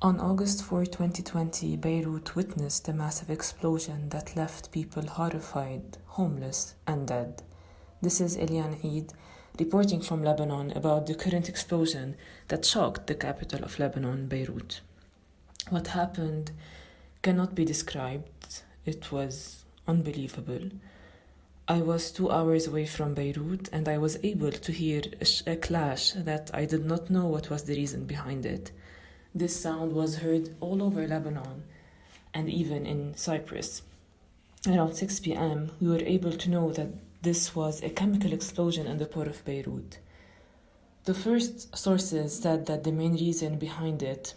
On August 4, 2020, Beirut witnessed a massive explosion that left people horrified, homeless, and dead. This is Eliane Eid reporting from Lebanon about the current explosion that shocked the capital of Lebanon, Beirut. What happened cannot be described. It was unbelievable. I was 2 hours away from Beirut and I was able to hear a clash that I did not know what was the reason behind it. This sound was heard all over Lebanon and even in Cyprus. Around 6 p.m., we were able to know that this was a chemical explosion in the port of Beirut. The first sources said that the main reason behind it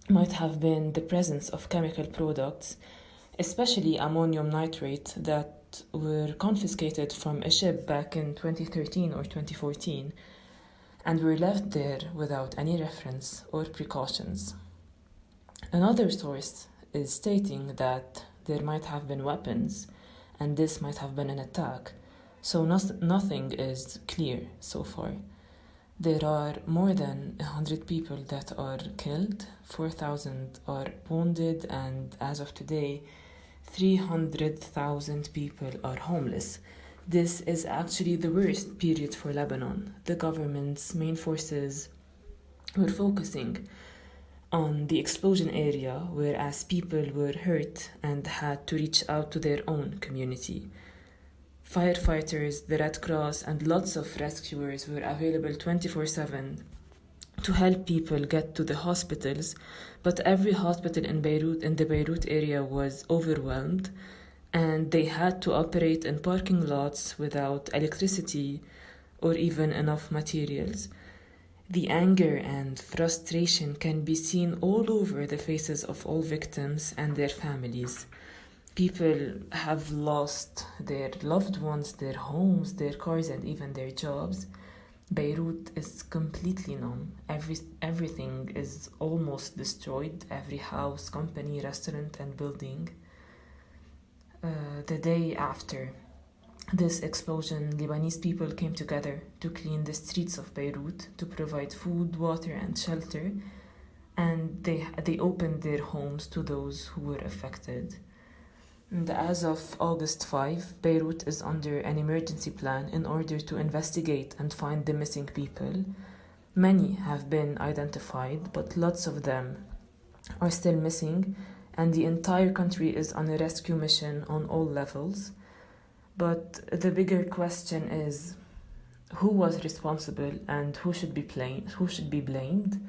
might have been the presence of chemical products, especially ammonium nitrate, that were confiscated from a ship back in 2013 or 2014 and were left there without any reference or precautions. Another source is stating that there might have been weapons and this might have been an attack, so nothing is clear so far. There are more than 100 people that are killed, 4,000 are wounded, and as of today, 300,000 people are homeless. This is actually the worst period for Lebanon. The government's main forces were focusing on the explosion area, whereas people were hurt and had to reach out to their own community. Firefighters, the Red Cross, and lots of rescuers were available 24/7 to help people get to the hospitals, but every hospital in the Beirut area was overwhelmed, and they had to operate in parking lots without electricity or even enough materials. The anger and frustration can be seen all over the faces of all victims and their families. People have lost their loved ones, their homes, their cars, and even their jobs. Beirut is completely numb. Everything is almost destroyed. Every house, company, restaurant, and building. The day after this explosion, Lebanese people came together to clean the streets of Beirut, to provide food, water, and shelter, and they opened their homes to those who were affected. And as of August 5, Beirut is under an emergency plan in order to investigate and find the missing people. Many have been identified, but lots of them are still missing, and the entire country is on a rescue mission on all levels. But the bigger question is, who was responsible and who should be blamed?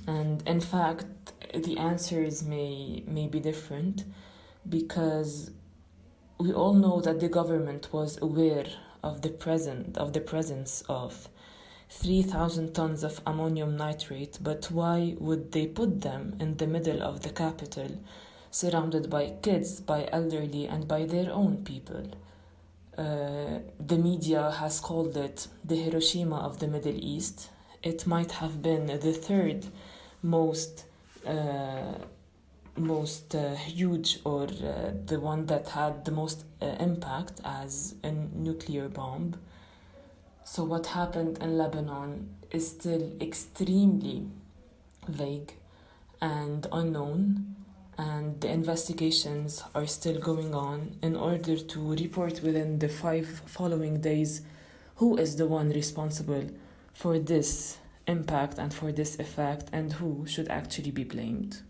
And in fact, the answers may be different, because we all know that the government was aware of the presence of 3,000 tons of ammonium nitrate, but why would they put them in the middle of the capital, surrounded by kids, by elderly, and by their own people? The media has called it the Hiroshima of the Middle East. It might have been the third most huge, or the one that had the most impact as a nuclear bomb. So what happened in Lebanon is still extremely vague and unknown, and the investigations are still going on in order to report within the 5 following days who is the one responsible for this impact and for this effect, and who should actually be blamed.